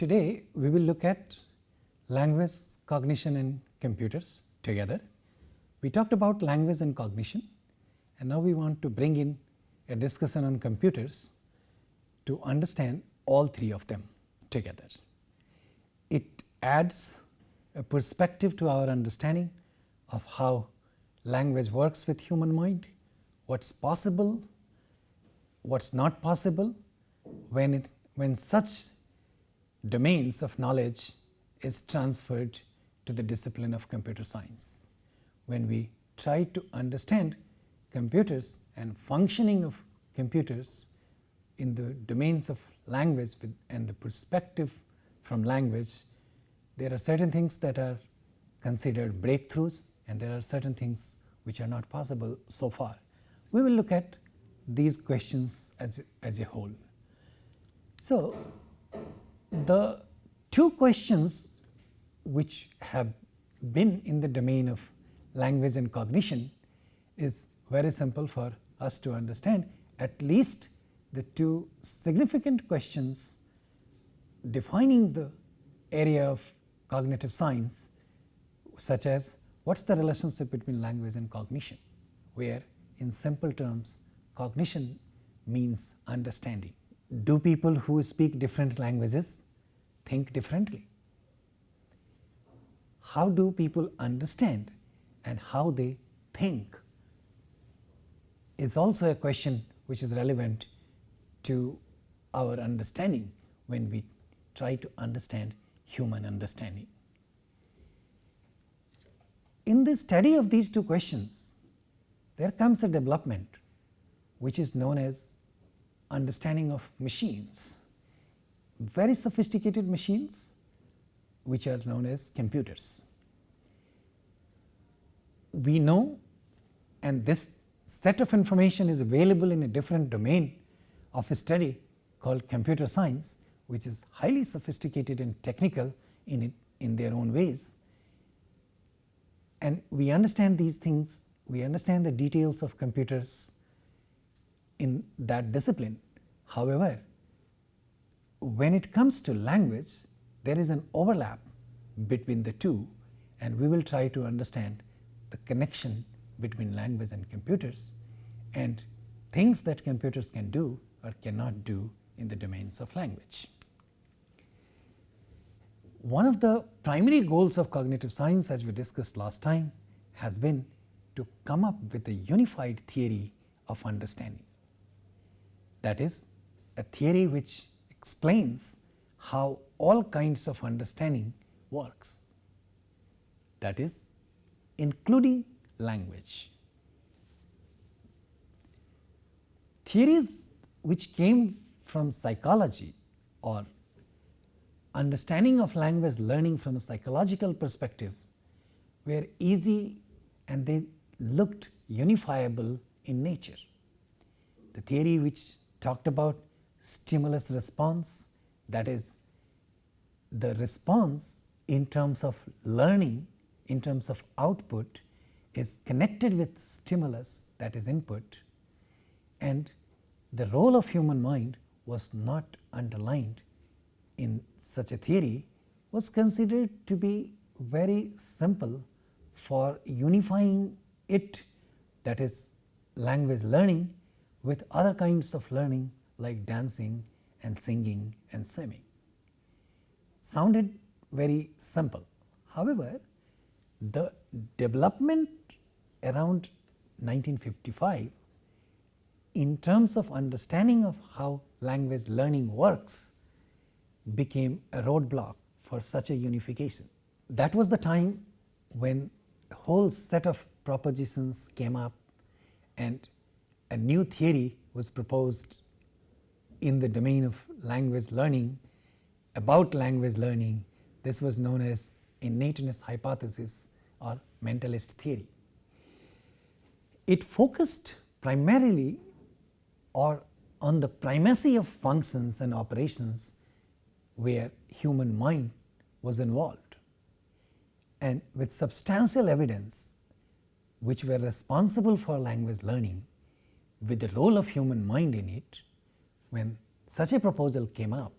Today we will look at language, cognition and computers together. We talked about language and cognition, and now we want to bring in a discussion on computers to understand all three of them together. It adds a perspective to our understanding of how language works with human mind, what's possible, what's not possible when such domains of knowledge is transferred to the discipline of computer science. When we try to understand computers and functioning of computers in the domains of language and the perspective from language, there are certain things that are considered breakthroughs and there are certain things which are not possible so far. We will look at these questions as a whole. So, the two questions which have been in the domain of language and cognition is very simple for us to understand. At least the two significant questions defining the area of cognitive science, such as what is the relationship between language and cognition, where in simple terms cognition means understanding. Do people who speak different languages think differently? How do people understand and how they think is also a question which is relevant to our understanding when we try to understand human understanding. In the study of these two questions, there comes a development which is known as understanding of machines, very sophisticated machines which are known as computers. We know, and this set of information is available in a different domain of a study called computer science, which is highly sophisticated and technical in their own ways. And we understand these things, we understand the details of computers in that discipline. However, when it comes to language, there is an overlap between the two, and we will try to understand the connection between language and computers and things that computers can do or cannot do in the domains of language. One of the primary goals of cognitive science, as we discussed last time, has been to come up with a unified theory of understanding. That is, a theory which explains how all kinds of understanding works, that is, including language. Theories which came from psychology or understanding of language learning from a psychological perspective were easy and they looked unifiable in nature. The theory which talked about stimulus response, that is, the response in terms of learning, in terms of output, is connected with stimulus, that is input, and the role of human mind was not underlined in such a theory, was considered to be very simple for unifying it, that is language learning, with other kinds of learning like dancing and singing and swimming. Sounded very simple. However, the development around 1955 in terms of understanding of how language learning works became a roadblock for such a unification. That was the time when a whole set of propositions came up and a new theory was proposed in the domain of language learning about language learning. This was known as innateness hypothesis or mentalist theory. It focused primarily on the primacy of functions and operations where human mind was involved, and with substantial evidence which were responsible for language learning, with the role of human mind in it, when such a proposal came up,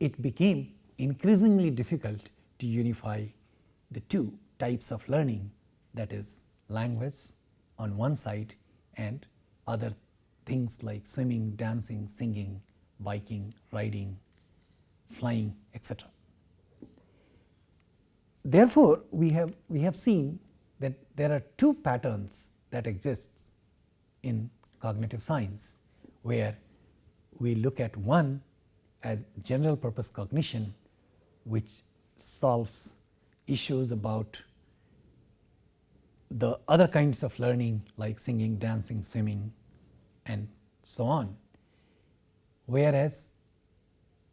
it became increasingly difficult to unify the two types of learning, that is language on one side and other things like swimming, dancing, singing, biking, riding, flying, etc. Therefore, we have seen that there are two patterns that exist in cognitive science, where we look at one as general purpose cognition, which solves issues about the other kinds of learning like singing, dancing, swimming and so on, whereas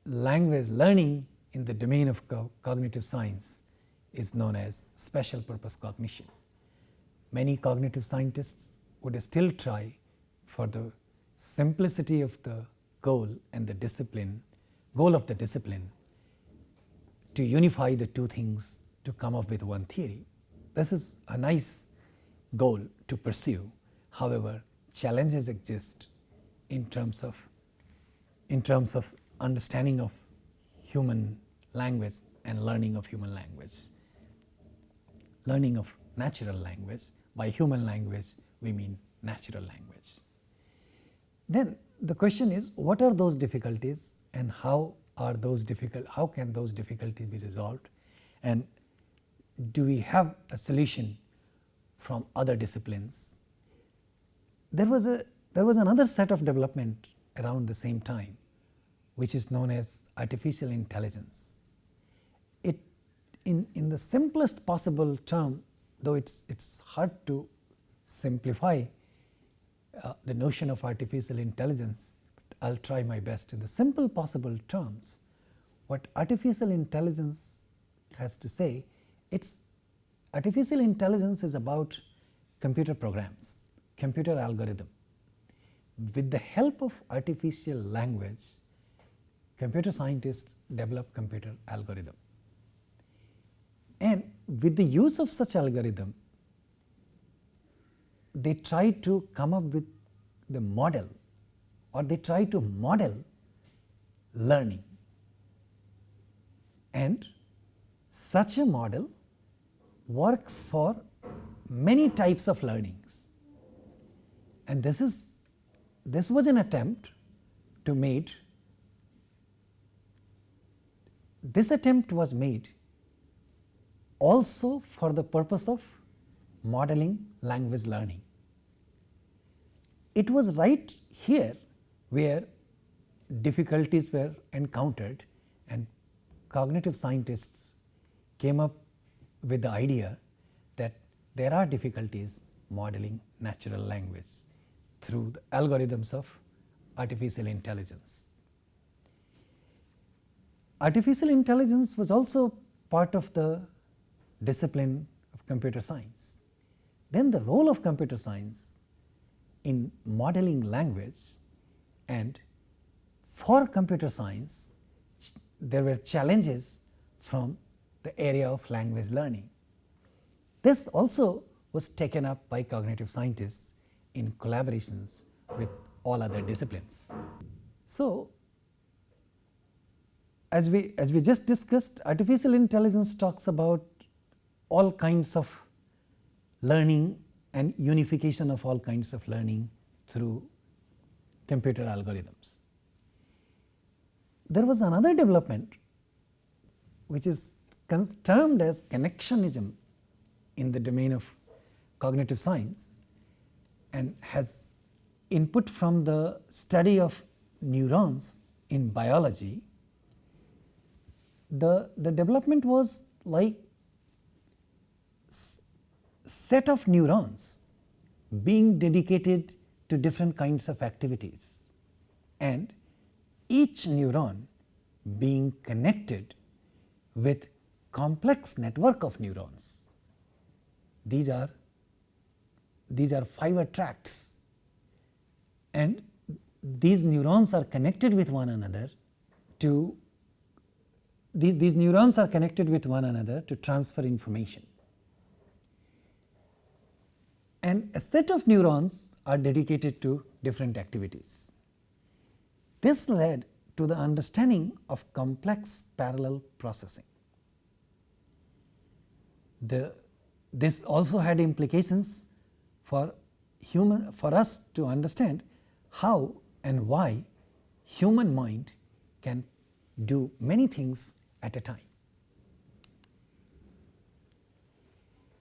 language learning in the domain of cognitive science is known as special purpose cognition. Many cognitive scientists would still try, for the simplicity of the goal and the goal of the discipline, to unify the two things to come up with one theory. This is a nice goal to pursue. However, challenges exist in terms of understanding of human language and learning of human language, learning of natural language. By human language, we mean natural language. Then the question is, what are those difficulties and how can those difficulties be resolved, and do we have a solution from other disciplines? There was another set of development around the same time, which is known as artificial intelligence. It, in the simplest possible term, though it's hard to simplify the notion of artificial intelligence, but I'll try my best. In the simple possible terms, what artificial intelligence has to say, artificial intelligence is about computer programs, computer algorithm. With the help of artificial language, computer scientists develop computer algorithm, and with the use of such algorithm, they try to come up with the model, or they try to model learning, and such a model works for many types of learnings. And this was an attempt to made, this attempt was made also for the purpose of modeling language learning. It was right here where difficulties were encountered, and cognitive scientists came up with the idea that there are difficulties modeling natural language through the algorithms of artificial intelligence. Artificial intelligence was also part of the discipline of computer science. Then the role of computer science in modeling language, and for computer science there were challenges from the area of language learning. This also was taken up by cognitive scientists in collaborations with all other disciplines. So, as we just discussed, artificial intelligence talks about all kinds of learning and unification of all kinds of learning through computer algorithms. There was another development which is termed as connectionism in the domain of cognitive science, and has input from the study of neurons in biology. The development was like set of neurons being dedicated to different kinds of activities, and each neuron being connected with complex network of neurons. These are fiber tracts, and these neurons are connected with one another to transfer information. And a set of neurons are dedicated to different activities. This led to the understanding of complex parallel processing. This also had implications for us to understand how and why human mind can do many things at a time.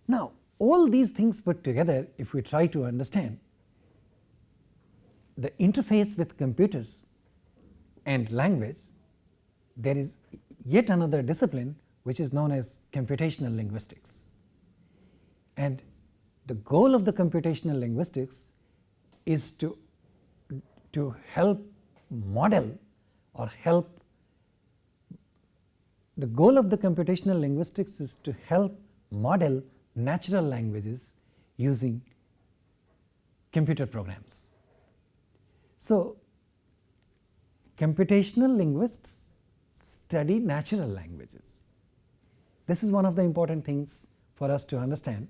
Now, all these things put together, if we try to understand the interface with computers and language, there is yet another discipline which is known as computational linguistics. And the goal of the computational linguistics is to help model or help. The goal of the computational linguistics is to help model natural languages using computer programs. So, computational linguists study natural languages. This is one of the important things for us to understand.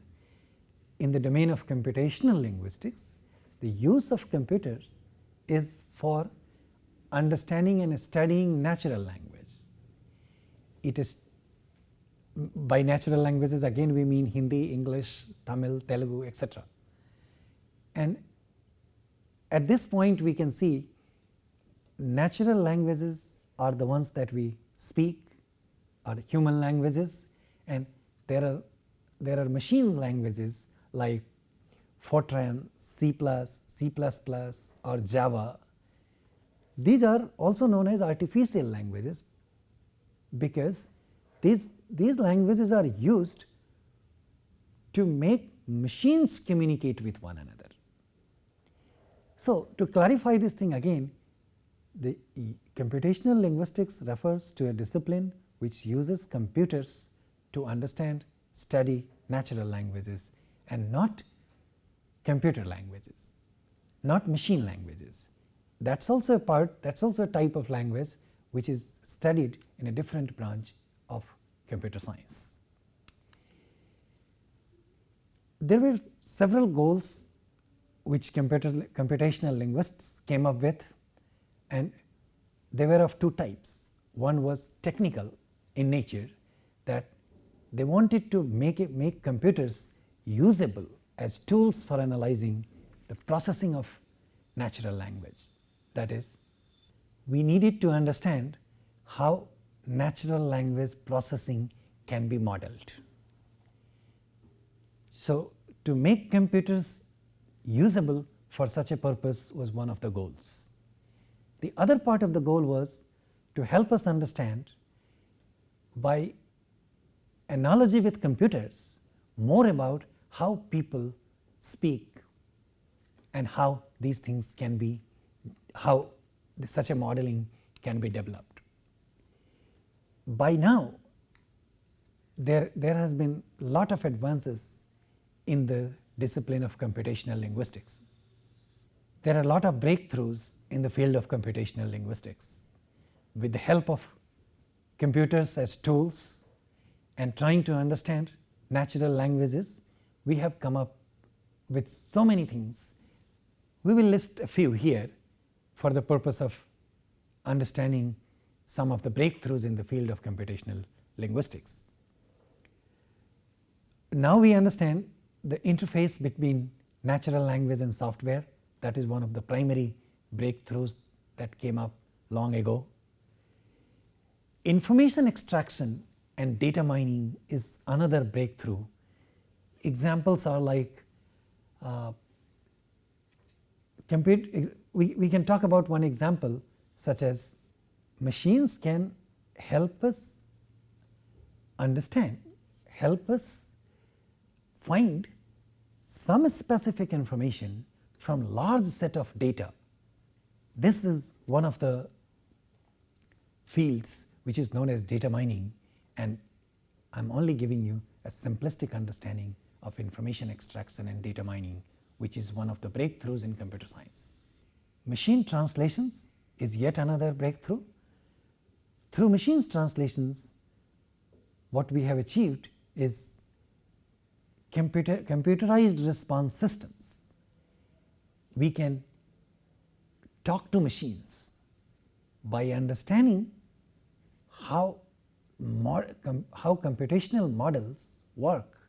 In the domain of computational linguistics, the use of computers is for understanding and studying natural language. It is, by natural languages again we mean Hindi, English, Tamil, Telugu, etc. And at this point we can see natural languages are the ones that we speak, are human languages, and there are machine languages like Fortran, C++, C++, or Java. These are also known as artificial languages because these languages are used to make machines communicate with one another. So, to clarify this thing again, the computational linguistics refers to a discipline which uses computers to understand, study natural languages and not computer languages, not machine languages. That is also a type of language which is studied in a different branch of computer science. There were several goals which computational linguists came up with, and they were of two types. One was technical in nature, that they wanted to make computers usable as tools for analyzing the processing of natural language. That is, we needed to understand how natural language processing can be modeled. So, to make computers usable for such a purpose was one of the goals. The other part of the goal was to help us understand, by analogy with computers, more about how people speak and how these things can be, how such a modeling can be developed. By now, there has been a lot of advances in the discipline of computational linguistics. There are a lot of breakthroughs in the field of computational linguistics. With the help of computers as tools and trying to understand natural languages, we have come up with so many things. We will list a few here for the purpose of understanding some of the breakthroughs in the field of computational linguistics. Now we understand the interface between natural language and software. That is one of the primary breakthroughs that came up long ago. Information extraction and data mining is another breakthrough. Examples are like we can talk about one example, such as machines can help us understand, help us find some specific information from large set of data. This is one of the fields which is known as data mining, and I am only giving you a simplistic understanding of information extraction and data mining, which is one of the breakthroughs in computer science. Machine translations is yet another breakthrough. Through machine translations, what we have achieved is computerized response systems. We can talk to machines by understanding how computational models work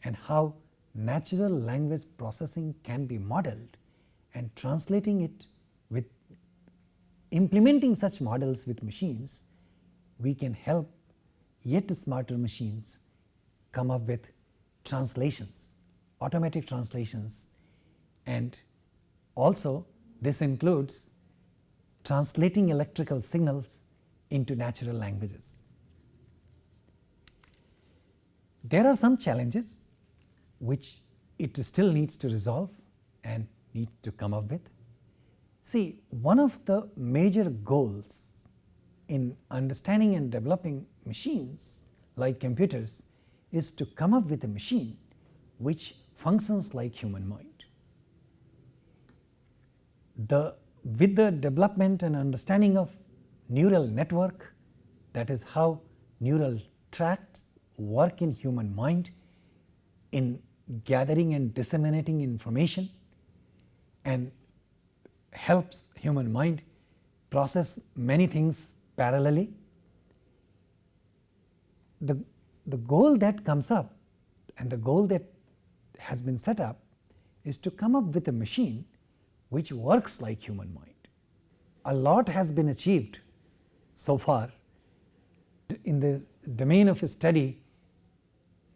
and how natural language processing can be modeled, and translating it with implementing such models with machines, we can help yet smarter machines come up with translations, automatic translations, and also this includes translating electrical signals into natural languages. There are some challenges which it still needs to resolve and need to come up with. See, one of the major goals in understanding and developing machines like computers is to come up with a machine which functions like human mind. With the development and understanding of neural network, that is how neural tracts work in human mind in gathering and disseminating information and helps human mind process many things parallelly. The goal that comes up and the goal that has been set up is to come up with a machine which works like human mind. A lot has been achieved so far in the domain of study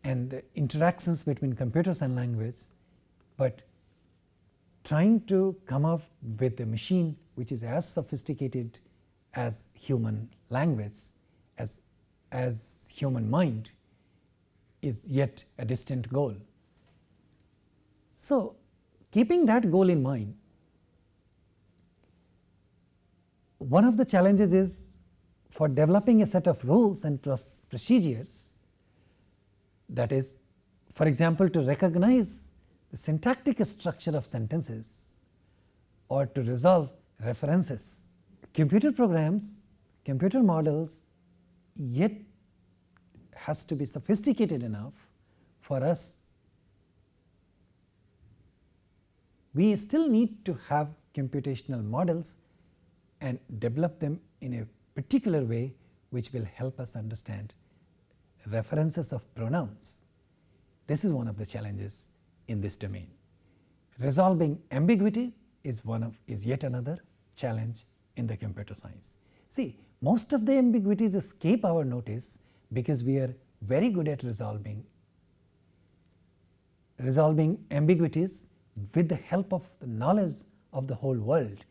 and the interactions between computers and language, but trying to come up with a machine which is as sophisticated as human language, as human mind, is yet a distant goal. So, keeping that goal in mind, one of the challenges is for developing a set of rules and procedures, that is, for example, to recognize the syntactic structure of sentences or to resolve references. Computer programs, computer models yet has to be sophisticated enough for us. We still need to have computational models and develop them in a particular way which will help us understand references of pronouns. This is one of the challenges in this domain. Resolving ambiguities is yet another challenge in the computer science. See, most of the ambiguities escape our notice because we are very good at resolving ambiguities with the help of the knowledge of the whole world.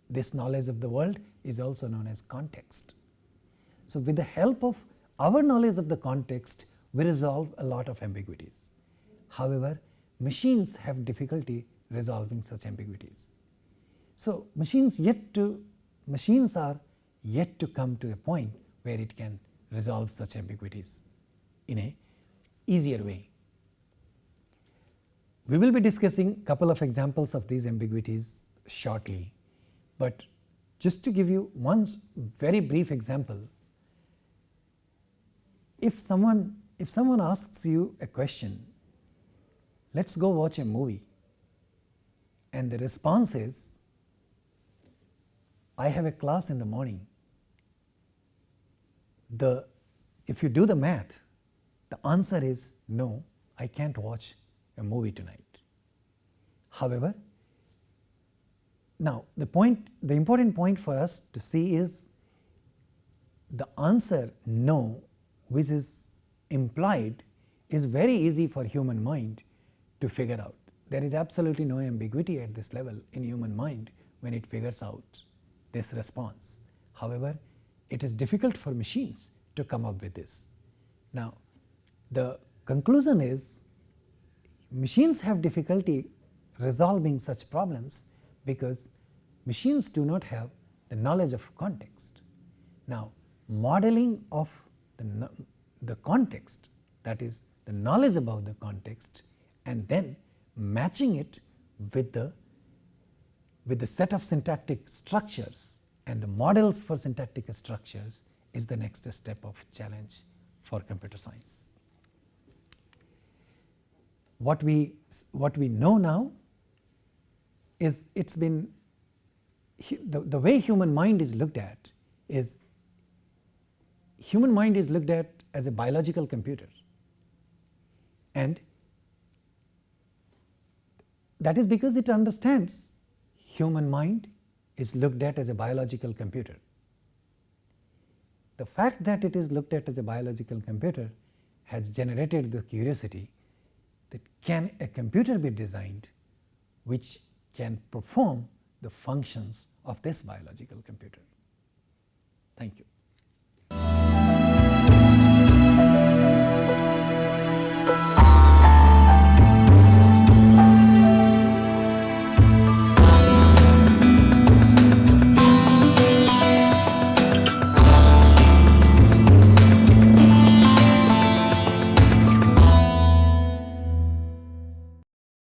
This knowledge of the world is also known as context. So, with the help of our knowledge of the context, we resolve a lot of ambiguities. However, machines have difficulty resolving such ambiguities. So, machines are yet to come to a point where it can resolve such ambiguities in a easier way. We will be discussing a couple of examples of these ambiguities shortly, but just to give you one very brief example, if someone asks you a question, let's go watch a movie, and the response is, I have a class in the morning. If you do the math, the answer is no, I can't watch a movie tonight. However, now the important point for us to see is the answer no, which is implied, is very easy for human mind to figure out. There is absolutely no ambiguity at this level in human mind when it figures out this response. However, it is difficult for machines to come up with this. Now, the conclusion is machines have difficulty resolving such problems because machines do not have the knowledge of context. Now, modeling of the context, that is the knowledge about the context, and then matching it with the set of syntactic structures and the models for syntactic structures is the next step of challenge for computer science. What we know now is it's been the way human mind is looked at is, human mind is looked at as a biological computer, and that is because it understands human mind is looked at as a biological computer. The fact that it is looked at as a biological computer has generated the curiosity that can a computer be designed which can perform the functions of this biological computer. Thank you.